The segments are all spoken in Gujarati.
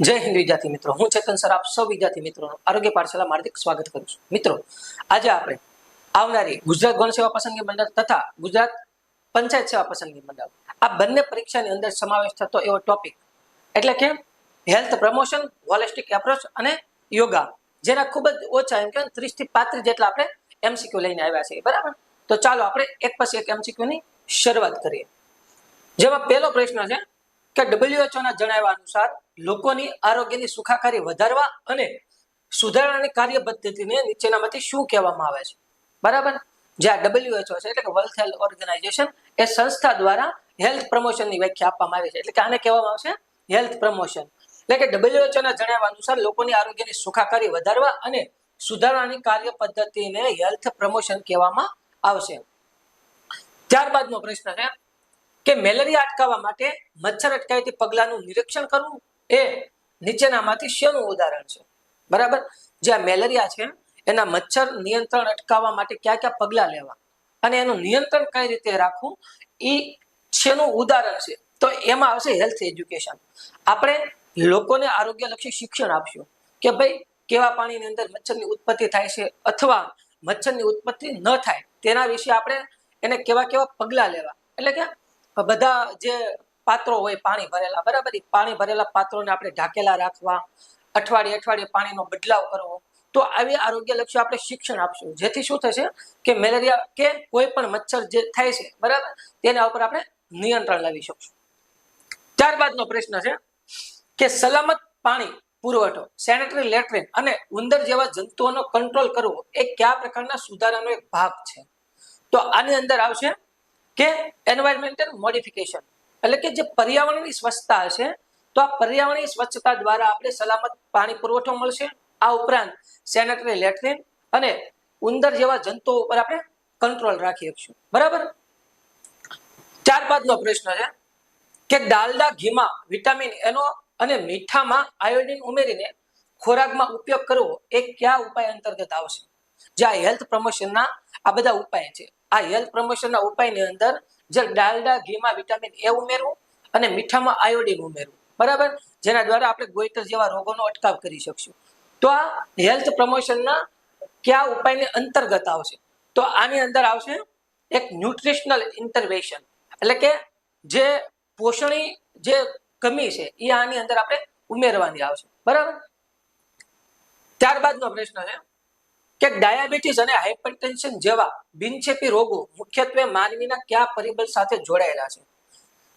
જય હિન્દ વિદ્યાર્થી મિત્રો, હું ચેતન સર આપ સૌ વિદ્યાર્થી મિત્રોનું આરોગ્ય પાઠશાળામાં હાર્દિક સ્વાગત કરું છું. મિત્રો, આજે આપણે આવનારી ગુજરાત ગૌણ સેવા પસંદગી મંડળ તથા ગુજરાત પંચાયત સેવા પસંદગી મંડળ આ બંને પરીક્ષાની અંદર સમાવેશ થતો એવો ટોપિક એટલે કે હેલ્થ પ્રમોશન, હોલિસ્ટિક એપ્રોચ અને યોગા, જેના ખૂબ જ ઓછા એમ કે 30 થી 35 જેટલા આપણે એમસીક્યુ લઈને આવ્યા છીએ. બરાબર, તો ચાલો આપણે એક પછી એક એમસીક્યુ ની શરૂઆત કરીએ. જેમાં પહેલો પ્રશ્ન છે કે WHO ના જણાવ્યા અનુસાર લોકોની આરોગ્યની સુખાકારી વધારવા અને સુધારણાની કાર્ય પદ્ધતિને નીચેનામાંથી શું કહેવામાં આવે છે? બરાબર, જે આ WHO છે એટલે કે વર્લ્ડ હેલ્થ ઓર્ગેનાઇઝેશન એ સંસ્થા દ્વારા હેલ્થ પ્રમોશનની વ્યાખ્યા આપવામાં આવી છે. એટલે કે આને કહેવામાં આવશે હેલ્થ પ્રમોશન. એટલે કે WHO ના જણાવ્યા અનુસાર લોકોની આરોગ્યની સુખાકારી વધારવા અને સુધારણાની કાર્ય પદ્ધતિને હેલ્થ પ્રમોશન કહેવામાં આવશે. ત્યારબાદનો પ્રશ્ન છે કે મેલેરિયા અટકાવવા માટે મચ્છર અટકાયતી પગલાંનું નિરીક્ષણ કરવું એ નીચેનામાંથી શેનું ઉદાહરણ છે? બરાબર, જે આ મેલેરિયા છે એના મચ્છર નિયંત્રણ અટકાવવા માટે કયા કયા પગલાં લેવા અને એનું નિયંત્રણ કઈ રીતે રાખવું એ શેનું ઉદાહરણ છે? તો એમાં આવશે હેલ્થ એજ્યુકેશન. આપણે લોકોને આરોગ્યલક્ષી શિક્ષણ આપશું કે ભાઈ કેવા પાણીની અંદર મચ્છરની ઉત્પત્તિ થાય છે અથવા મચ્છરની ઉત્પત્તિ ન થાય તેના વિશે આપણે એને કેવા કેવા પગલાં લેવા. એટલે કે બધા જે પાત્રો હોય પાણી ભરેલા, બરાબર, પાણી ભરેલા પાત્રોને આપણે ઢાંકેલા રાખવા, અઠવાડિયે પાણીનો બદલાવ કરવો. તો આવી આરોગ્યલક્ષી આપણે શિક્ષણ આપશું, જેથી શું થશે કે મેલેરિયા કે કોઈ પણ મચ્છર જે થાય છે, બરાબર, તેના ઉપર આપણે નિયંત્રણ લાવી શકશું. ત્યારબાદનો પ્રશ્ન છે કે સલામત પાણી પુરવઠો, સેનેટરી લેટ્રિન અને ઉંદર જેવા જંતુઓનો કંટ્રોલ કરવો એ કયા પ્રકારના સુધારાનો એક ભાગ છે? તો આની અંદર આવશે કે એન્વાયરમેન્ટલ મોડિફિકેશન, એટલે કે જે પર્યાવરણની સ્વચ્છતા હશે તો આ પર્યાવરણની સ્વચ્છતા દ્વારા આપણે સલામત પાણી પુરવઠો મળશે. આ ઉપરાંત સેનેટરી લેટ્રિન અને ઉંદર જેવા જંતુઓ ઉપર આપણે કંટ્રોલ રાખી શકશું. બરાબર. ત્યારબાદનો પ્રશ્ન છે કે ડાલડા ઘીમાં વિટામિન એનો અને મીઠામાં આયોડિન ઉમેરીને ખોરાકમાં ઉપયોગ કરવો એ કયા ઉપાય અંતર્ગત આવશે? જે આ હેલ્થ પ્રમોશનના આ બધા ઉપાય છે. આ હેલ્થ પ્રમોશનના ઉપાયની અંદર જે ડાલડા ઘીમાં વિટામિન એ ઉમેરવું અને મીઠામાં આયોડિન ઉમેરવું, બરાબર, જેના દ્વારા આપણે ગોઈટર જેવા રોગોનો અટકાવ કરી શકશું. તો આ હેલ્થ પ્રમોશનના કયા ઉપાયની અંતર્ગત આવશે? તો આની અંદર આવશે એક ન્યુટ્રિશનલ ઇન્ટરવેન્શન, એટલે કે જે પોષણી જે કમી છે એ આની અંદર આપણે ઉમેરવાની આવશે. બરાબર. ત્યારબાદનો પ્રશ્ન છે કે ડાયાબિટીસ અને હાઇપરટેન્શન જેવા બિનચેપી રોગો મુખ્યત્વે માનવીના કયા પરિબળ સાથે જોડાયેલા છે?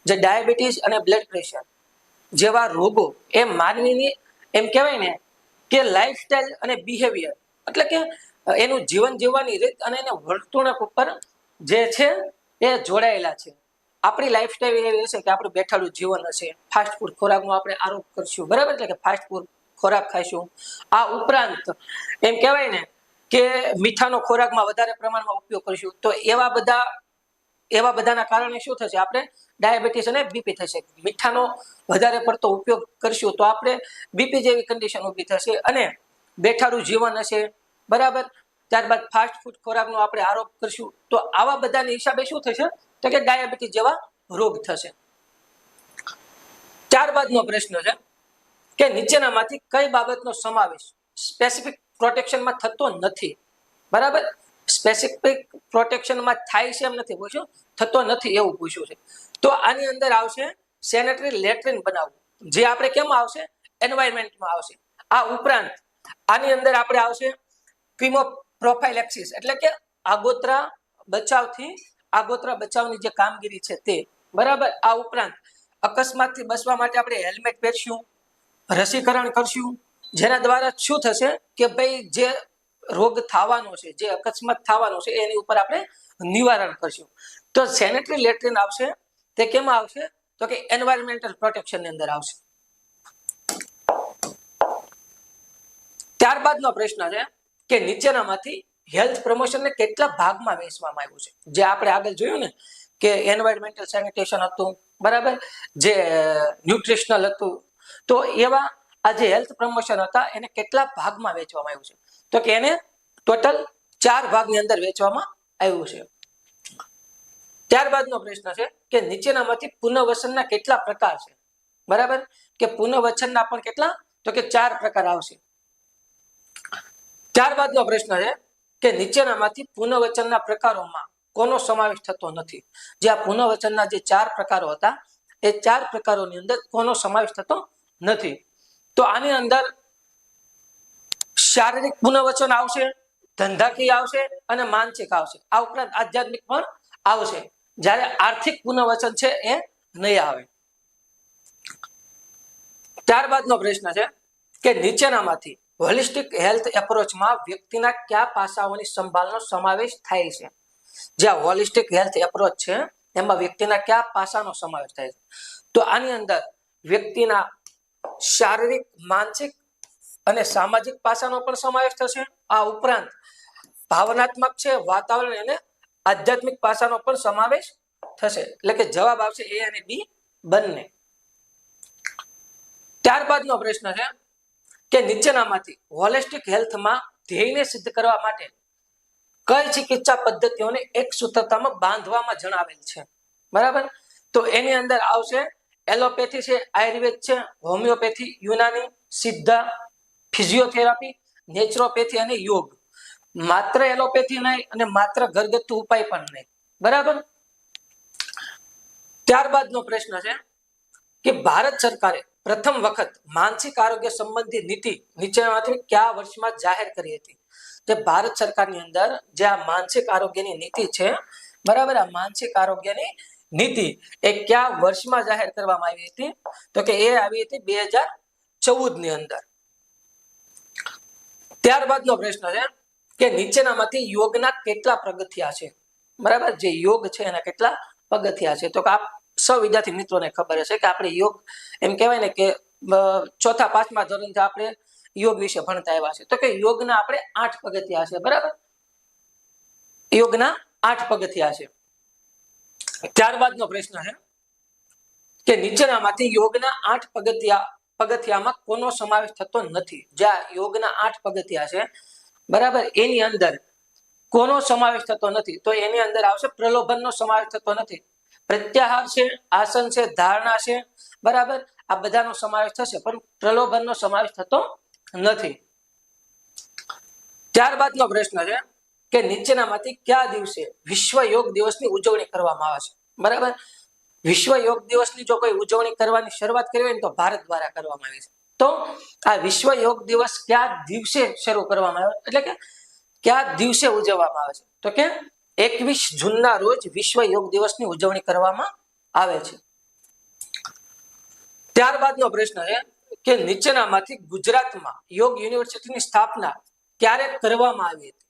જે ડાયાબિટીસ અને બ્લડ પ્રેશર જેવા રોગો એ માનવીની એમ કહેવાય ને કે લાઈફસ્ટાઈલ અને બિહેવિયર, એટલે કે એનું જીવન જીવવાની રીત અને એના વર્તણૂક ઉપર જે છે એ જોડાયેલા છે. આપણી લાઈફસ્ટાઈલ એવી હશે કે આપણું બેઠાડું જીવન હશે, ફાસ્ટ ફૂડ ખોરાકનો આપણે આરોપ કરશું, બરાબર, એટલે કે ફાસ્ટ ફૂડ ખોરાક ખાઈશું. આ ઉપરાંત એમ કહેવાય ને કે મીઠાનો ખોરાકમાં વધારે પ્રમાણમાં ઉપયોગ કરીશું. તો એવા બધાના કારણે શું થશે? આપણે ડાયાબિટીસ અને બીપી થશે. મીઠાનો વધારે પડતો ઉપયોગ કરશું તો આપણે બીપી જેવી કન્ડિશન ઊભી થશે અને બેઠાડું જીવન હશે, બરાબર. ત્યારબાદ ફાસ્ટ ફૂડ ખોરાકનો આપણે આરોપ કરશું તો આવા બધાના હિસાબે શું થશે? તો કે ડાયાબિટીસ જેવા રોગ થશે. ત્યારબાદનો પ્રશ્ન છે કે નીચેનામાંથી કઈ બાબતનો સમાવેશ સ્પેસિફિક પ્રોટેક્શનમાં થતો નથી? બરાબર, સ્પેસિફિક પ્રોટેક્શનમાં થાય છે એમ નથી પૂછ્યું, થતો નથી એવું પૂછ્યું છે. તો આની અંદર આવશે સેનેટરી લેટ્રિન બનાવવું, જે આપણે કેમાં આવશે? એન્વાયરમેન્ટમાં આવશે. આ ઉપરાંત આની અંદર આપણે આવશે ક્રીમો પ્રોફાઇલેક્સિસ, એટલે કે આગોતરા બચાવની જે કામગીરી છે તે, બરાબર. આ ઉપરાંત અકસ્માતથી બચવા માટે આપણે હેલ્મેટ પહેરશું, રસીકરણ કરશું, જેના દ્વારા શું થશે કે ભાઈ જે રોગ થવાનો છે, જે અકસ્માત થવાનો છે એની ઉપર આપણે નિવારણ કરશું. તો સેનેટરી લેટ્રિન આવશે તે કેમાં આવશે? તો કે એન્વાયરમેન્ટલ પ્રોટેક્શન ની અંદર આવશે. ત્યારબાદનો પ્રશ્ન છે કે નીચેનામાંથી હેલ્થ પ્રમોશનને કેટલા ભાગમાં વહેંચવામાં આવ્યું છે? જે આપણે આગળ જોયું ને કે એન્વાયરમેન્ટલ સેનિટેશન હતું, બરાબર, જે ન્યુટ્રિશનલ હતું, તો એવા આ જે હેલ્થ પ્રમોશન હતા એને કેટલા ભાગમાં વહેંચવામાં આવ્યું છે? તો કે એને ટોટલ 4 ભાગની અંદર વહેંચવામાં આવ્યું છે. ત્યારબાદનો પ્રશ્ન છે કે નીચેનામાંથી પુનર્વસનના કેટલા પ્રકાર છે? બરાબર કે પુનઃવચનના પણ કેટલા તો કે 4 પ્રકાર આવશે. ત્યારબાદનો પ્રશ્ન છે કે નીચેનામાંથી પુનઃવચનના પ્રકારોમાં કોનો સમાવેશ થતો નથી. જે આ પુનઃવચનના જે 4 પ્રકારો હતા એ 4 પ્રકારોની અંદર કોનો સમાવેશ થતો નથી. તો આની અંદર શારીરિક પુનઃવચન આવશે, ધંધાકીય આવશે અને માનસિક આવશે. આ ઉપરાંત આધ્યાત્મિક પણ આવશે. જ્યારે આર્થિક પુનઃવચન છે એ નહીં આવે. ત્યારબાદનો પ્રશ્ન છે કે નીચેનામાંથી હોલિસ્ટિક હેલ્થ એપ્રોચમાં વ્યક્તિના કયા પાસાઓની સંભાળનો સમાવેશ થાય છે. જે હોલિસ્ટિક હેલ્થ એપ્રોચ છે એમાં વ્યક્તિના કયા પાસાનો સમાવેશ થાય છે. તો આની અંદર વ્યક્તિના શારીરિક, માનસિક અને સામાજિક પાસાનો પણ સમાવેશ થશે. આ ઉપરાંત ભાવનાત્મક છે, વાતાવરણ અને આધ્યાત્મિક પાસાનો પણ સમાવેશ થશે. એટલે કે જવાબ આવશે એ અને બી બંને. ત્યારબાદનો પ્રશ્ન છે કે નીચેનામાંથી હોલિસ્ટિક હેલ્થમાં ધ્યેયને સિદ્ધ કરવા માટે કઈ ચિકિત્સા પદ્ધતિઓને એક સૂત્રતામાં બાંધવામાં જણાવેલ છે. બરાબર, તો એની અંદર આવશે એલોપેથી છે, આયુર્વેદ છે, હોમિયોપેથી, યુનાની, સિદ્ધા, ફિઝિયોથેરાપી, નેચરોપેથી અને યોગ. માત્ર એલોપેથી નહીં અને માત્ર ઘરગથ્થુ ઉપાય પણ નહીં. બરાબર. ત્યારબાદનો પ્રશ્ન છે કે ભારત સરકારે પ્રથમ વખત માનસિક આરોગ્ય સંબંધી નીતિ નીચેનામાંથી કયા વર્ષમાં જાહેર કરી હતી. જે ભારત સરકારની અંદર જે આ માનસિક આરોગ્યની નીતિ છે, બરાબર, આ માનસિક આરોગ્યની નીતિ એ કયા વર્ષમાં જાહેર કરવામાં આવી હતી તો કે એ આવી હતી 2014 ની અંદર. ત્યારબાદનો પ્રશ્ન છે કે નીચેનામાંથી યોગના કેટલા પગથિયા છે. બરાબર, જે યોગ છે એના કેટલા પગથિયા છે. તો કે આપ સૌ વિદ્યાર્થી મિત્રોને ખબર હશે કે આપણે યોગ એમ કહેવાય ને કે 4થા 5મા ધોરણથી આપણે યોગ વિશે ભણતા આવ્યા છે. તો કે યોગના આપણે 8 પગથિયા છે. બરાબર, યોગના 8 પગથિયા છે. ત્યારબાદનો પ્રશ્ન છે કે નીચેનામાંથી યોગના 8 પગથિયામાં કોનો સમાવેશ થતો નથી. જ્યાં યોગના 8 પગથિયા છે, બરાબર, એની અંદર કોનો સમાવેશ થતો નથી તો એની અંદર આવશે પ્રલોભનનો સમાવેશ થતો નથી. પ્રત્યાહાર છે, આસન છે, ધારણા છે, બરાબર, આ બધાનો સમાવેશ થશે પણ પ્રલોભનનો સમાવેશ થતો નથી. ત્યારબાદનો પ્રશ્ન છે કે નીચેનામાંથી કયા દિવસે વિશ્વ યોગ દિવસની ઉજવણી કરવામાં આવે છે. બરાબર, વિશ્વ યોગ દિવસની જો કોઈ ઉજવણી કરવાની શરૂઆત કરી હોય ને તો ભારત દ્વારા કરવામાં આવી છે. તો આ વિશ્વ યોગ દિવસ કયા દિવસે શરૂ કરવામાં આવ્યો એટલે કે કયા દિવસે ઉજવવામાં આવે છે તો કે 21 જૂનના રોજ વિશ્વ યોગ દિવસની ઉજવણી કરવામાં આવે છે. ત્યારબાદનો પ્રશ્ન છે કે નીચેનામાંથી ગુજરાતમાં યોગ યુનિવર્સિટીની સ્થાપના ક્યારે કરવામાં આવી હતી.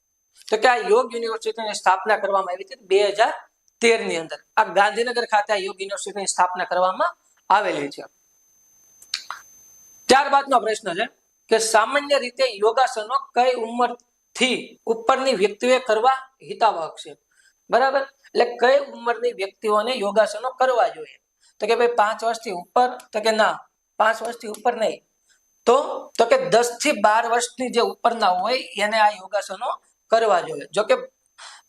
તો કે આ યોગ યુનિવર્સિટીની સ્થાપના કરવામાં આવી હતી 2013 ની અંદર. આ ગાંધીનગર ખાતે આ યોગ યુનિવર્સિટીની સ્થાપના કરવામાં આવેલી છે. ત્યારબાદનો પ્રશ્ન છે કે સામાન્ય રીતે યોગાસનો કઈ ઉંમરથી ઉપરની વ્યક્તિઓએ કરવા હિતાવહ છે. બરાબર, એટલે કઈ ઉંમરની વ્યક્તિઓને યોગાસનો કરવા જોઈએ. તો કે ભાઈ 5 વર્ષથી ઉપર તો કે ના 5 વર્ષથી ઉપર નહીં તો કે 10 થી 12 વર્ષની જે ઉપરના હોય એને આ યોગાસનો કરવા જોઈએ. જો કે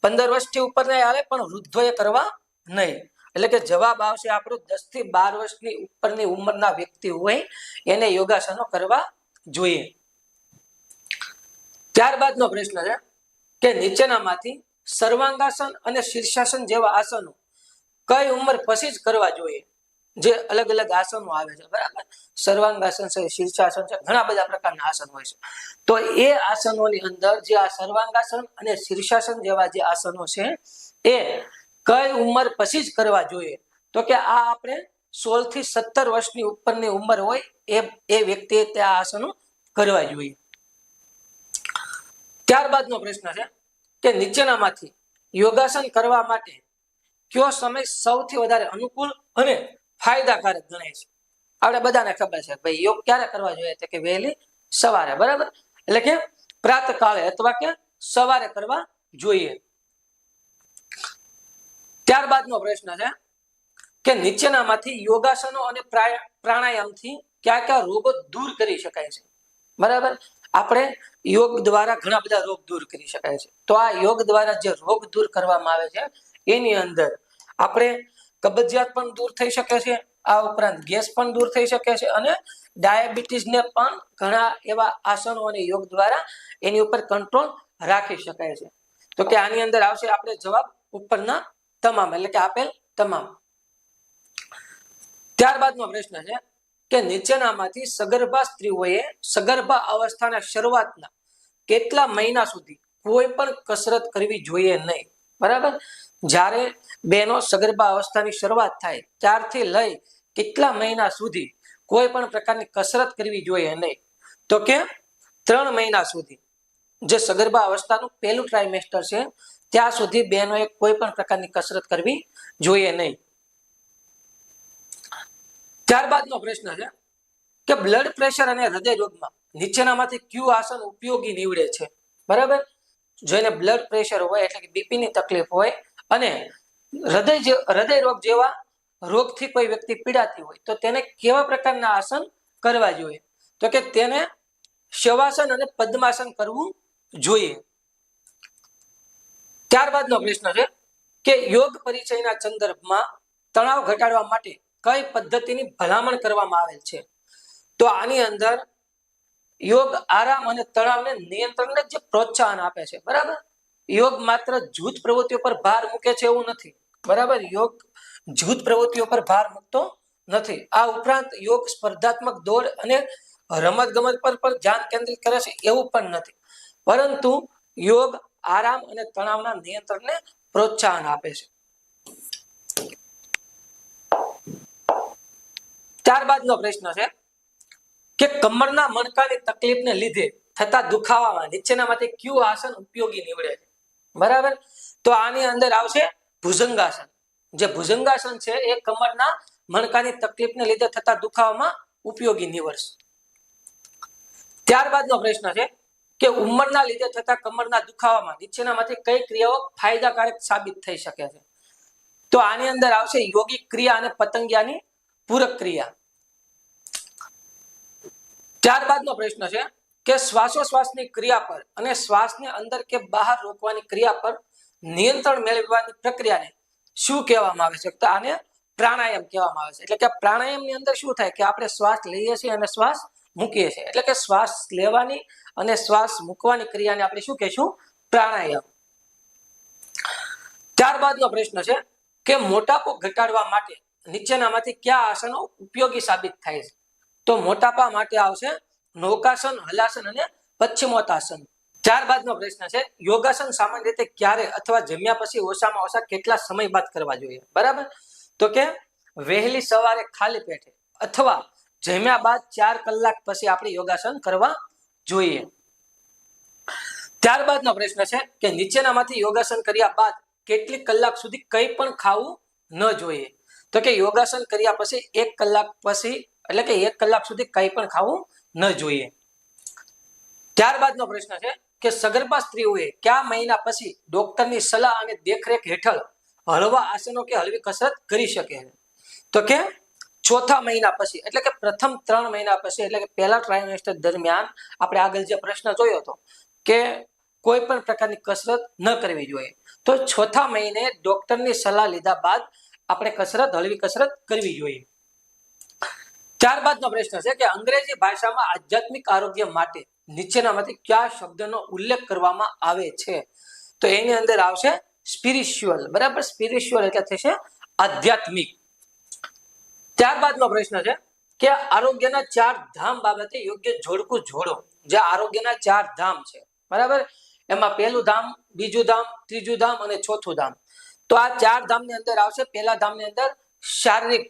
15 વર્ષથી ઉપર નહીં આવે પણ વૃદ્ધોએ કરવા નહીં. એટલે કે જવાબ આવશે આપણો 10 થી 12 વર્ષની ઉપરની ઉંમરના વ્યક્તિ હોય એને યોગાસનો કરવા જોઈએ. ત્યારબાદનો પ્રશ્ન છે કે નીચેનામાંથી સર્વાંગાસન અને શીર્ષાસન જેવા આસનો કઈ ઉંમર પછી જ કરવા જોઈએ. જે અલગ અલગ આસનો આવે છે, બરાબર, સર્વાંગાસન છે, શીર્ષાસન છે, ઘણા બધા પ્રકારના આસન હોય છે. તો એ આસનોની અંદર જે આ સર્વાંગાસન અને શીર્ષાસન જેવા જે આસનો છે એ કઈ ઉંમર પછી જ કરવા જોઈએ. તો કે આ આપણે 16 થી 17 વર્ષની ઉપરની ઉંમર હોય એ વ્યક્તિએ તે આસનો કરવા જોઈએ. ત્યારબાદનો પ્રશ્ન છે કે નીચેનામાંથી યોગાસન કરવા માટે કયો સમય સૌથી વધારે અનુકૂળ અને ફાયદાકારક ગણાય છે. આપણે બધાને ખબર છે ભાઈ યોગ ક્યારે કરવા જોઈએ તો કે વહેલી સવારે. બરાબર, એટલે કે પ્રાતકાળે અથવા કે સવારે કરવા જોઈએ. ત્યારબાદનો પ્રશ્ન છે કે નીચેનામાંથી યોગાસનો અને પ્રાણાયામથી કયા કયા રોગો દૂર કરી શકાય છે. બરાબર, આપણે યોગ દ્વારા ઘણા બધા રોગ દૂર કરી શકાય છે. તો આ યોગ દ્વારા જે રોગ દૂર કરવામાં આવે છે એની અંદર આપણે કબજિયાત પણ દૂર થઈ શકે છે, આ ઉપરાંત ગેસ પણ દૂર થઈ શકે છે અને ડાયાબિટીસને પણ ઘણા એવા આસનો અને યોગ દ્વારા એની ઉપર કંટ્રોલ રાખી શકાય છે. તો કે આની અંદર આવશે આપણે જવાબ ઉપરના તમામ, એટલે કે આપેલ તમામ. ત્યારબાદનો પ્રશ્ન છે કે નીચેનામાંથી સગર્ભા સ્ત્રીઓએ સગર્ભા અવસ્થાના શરૂઆતના કેટલા મહિના સુધી કોઈ પણ કસરત કરવી જોઈએ નહીં? બરાબર, જ્યારે બેનો સગર્ભા અવસ્થાની શરૂઆત થાય ત્યારથી લઈ કેટલા મહિના સુધી કોઈ પણ પ્રકારની કસરત કરવી જોઈએ નહીં? તો કે 3 મહિના સુધી, જે સગર્ભા અવસ્થાનું પહેલું ટ્રાઇમેસ્ટર છે ત્યાં સુધી બહેનોએ કોઈ પણ પ્રકારની કસરત કરવી જોઈએ નહીં. ત્યારબાદનો પ્રશ્ન છે કે બ્લડ પ્રેશર અને હૃદય રોગમાં નીચેનામાંથી કયું આસન ઉપયોગી નીવડે છે? બરાબર, જેને બ્લડ પ્રેશર હોય એટલે કે બીપી ની તકલીફ હોય અને હૃદય રોગ જેવા રોગથી કોઈ વ્યક્તિ પીડાતી હોય તો તેને કેવા પ્રકારના આસન કરવા જોઈએ? તો કે તેને શવાસન અને પદ્માસન કરવું જોઈએ. ત્યારબાદનો પ્રશ્ન છે કે યોગ પરિચયના સંદર્ભમાં તણાવ ઘટાડવા માટે કઈ પદ્ધતિની ભલામણ કરવામાં આવેલ છે? તો આની અંદર યોગ આરામ અને તણાવને નિયંત્રણને જે પ્રોત્સાહન આપે છે. બરાબર, યોગ માત્ર જૂથ પ્રવૃત્તિઓ પર ભાર મૂકે છે એવું નથી. બરાબર, યોગ જૂથ પ્રવૃત્તિઓ પર ભાર મૂકતો નથી. આ ઉપરાંત યોગ સ્પર્ધાત્મક દોડ અને રમત ગમત પર પણ ધ્યાન કેન્દ્રિત કરે છે એવું પણ નથી, પરંતુ યોગ આરામ અને તણાવના નિયંત્રણને પ્રોત્સાહન આપે છે. ત્યારબાદનો પ્રશ્ન છે કે કમરના મણકાની તકલીફને લીધે થતા દુખાવામાં નીચેનામાંથી કયું આસન ઉપયોગી નીવડે છે? બરાબર, તો આની અંદર આવશે ભુજંગાસન. જે ભુજંગાસન છે એ કમરના મણકાની તકલીફને લીધે થતા દુખાવામાં ઉપયોગી નીવડશે. ત્યારબાદનો પ્રશ્ન છે કે ઉંમરના લીધે થતા કમરના દુખાવામાં નીચેનામાંથી કઈ ક્રિયાઓ ફાયદાકારક સાબિત થઈ શકે છે? તો આની અંદર આવશે યોગિક ક્રિયા અને પતંગિયાની પૂરક ક્રિયા. ત્યારબાદનો પ્રશ્ન છે કે શ્વાસોશ્વાસની ક્રિયા પર અને શ્વાસને અંદર કે બહાર રોકવાની ક્રિયા પર નિયંત્રણ મેળવવાની પ્રક્રિયાને શું કહેવામાં આવે છે? તો આને પ્રાણાયામ કહેવામાં આવે છે. એટલે કે પ્રાણાયામની અંદર શું થાય કે આપણે શ્વાસ લઈએ છીએ અને શ્વાસ મૂકીએ છીએ, એટલે કે શ્વાસ લેવાની અને શ્વાસ મૂકવાની ક્રિયાને આપણે શું કહીશું? પ્રાણાયામ. ત્યારબાદનો પ્રશ્ન છે કે મોટાપો ઘટાડવા માટે નીચેનામાંથી કયા આસનો ઉપયોગી સાબિત થાય છે? તો મોટાપા માટે આવશે નૌકાસન, હલાસન અને પશ્ચિમોત્તાસન. ત્યારબાદનો પ્રશ્ન છે યોગાસન સામાન્ય રીતે ક્યારે અથવા જમ્યા પછી ઓછામાં ઓછા કેટલા સમય બાદ કરવા જોઈએ? બરાબર, તો કે વહેલી સવારે ખાલી પેટે અથવા જમ્યા બાદ 4 કલાક પછી આપણે યોગાસન કરવા જોઈએ. ત્યારબાદનો પ્રશ્ન છે કે નીચેનામાંથી યોગાસન કર્યા બાદ કેટલી કલાક સુધી કંઈ પણ ખાવું ન જોઈએ? તો કે યોગાસન કર્યા પછી 1 કલાક પછી, એટલે કે 1 કલાક સુધી કંઈ પણ ખાવું ન જોઈએ. ત્યારબાદનો પ્રશ્ન છે કે સગર્ભા સ્ત્રીઓએ કયા મહિના પછી ડોક્ટરની સલાહ અને દેખરેખ હેઠળ હળવા આસનો કે હળવી કસરત કરી શકે છે? તો કે ચોથા મહિના પછી, એટલે કે પ્રથમ 3 મહિના પછી, એટલે કે પહેલા ટ્રાઇમેસ્ટર દરમિયાન આપણે આગળ જે પ્રશ્ન જોયો હતો કે કોઈ પણ પ્રકારની કસરત ન કરવી જોઈએ, તો ચોથા મહિને ડોક્ટરની સલાહ લીધા બાદ આપણે કસરત, હળવી કસરત કરવી જોઈએ. ત્યારબાદનો પ્રશ્ન છે કે અંગ્રેજી ભાષામાં આધ્યાત્મિક આરોગ્ય માટે નીચેનામાંથી કયા શબ્દનો ઉલ્લેખ કરવામાં આવે છે? તો એની અંદર આવશે સ્પિરિચ્યુઅલ. બરાબર, સ્પિરિચ્યુઅલ એટલે થશે આધ્યાત્મિક. ત્યારબાદનો પ્રશ્ન છે કે આરોગ્યના 4 ધામ બાબતે યોગ્ય જોડકું જોડો. જે આરોગ્યના 4 ધામ છે, બરાબર, એમાં પહેલું ધામ, બીજું ધામ, ત્રીજું ધામ અને ચોથું ધામ. તો આ 4 ધામની અંદર આવશે પહેલા ધામની અંદર શારીરિક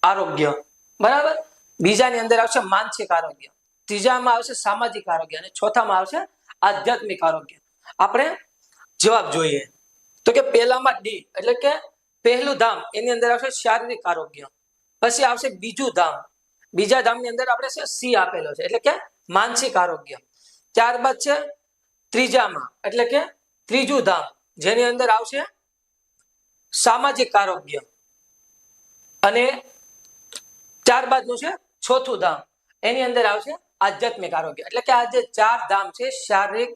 આરોગ્ય, બરાબર, બીજાની અંદર આવશે માનસિક આરોગ્ય, ત્રીજામાં આવશે સામાજિક આરોગ્ય અને ચોથામાં આવશે આધ્યાત્મિક આરોગ્ય. આપણે જવાબ જોઈએ તો કે પહેલામાં ડી, એટલે કે પહેલું ધામ, એની અંદર આવશે શારીરિક આરોગ્ય. પછી આવશે બીજું ધામ, બીજા ધામની અંદર આપણે સી આપેલો છે, એટલે કે માનસિક આરોગ્ય. ત્યારબાદ છે ત્રીજામાં, એટલે કે ત્રીજું ધામ, જેની અંદર આવશે સામાજિક આરોગ્ય. અને ત્યારબાદનું છે ચોથું ધામ, એની અંદર આવશે આધ્યાત્મિક આરોગ્ય. એટલે કે આ જે 4 ધામ છે, શારીરિક,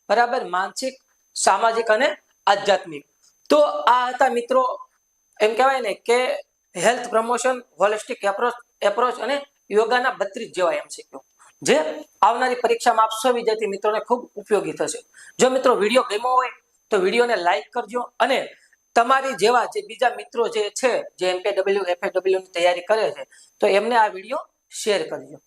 બરાબર, માનસિક, સામાજિક અને આધ્યાત્મિક. તો આ હતા મિત્રો એમ કહેવાય ને કે હેલ્થ પ્રમોશન, હોલિસ્ટિક એપ્રોચ અને યોગાના 32 જેવા MCQ જે આવનારી પરીક્ષામાં આપ સૌ વિદ્યાર્થી મિત્રોને ખૂબ ઉપયોગી થશે. જો મિત્રો વિડીયો ગમ્યો હોય તો વિડીયોને લાઈક કરજો અને તમારી જેવા જે બીજા મિત્રો જે છે જે MPW FAW ની તૈયારી કરે છે તો એમને આ વિડીયો શેર કરજો.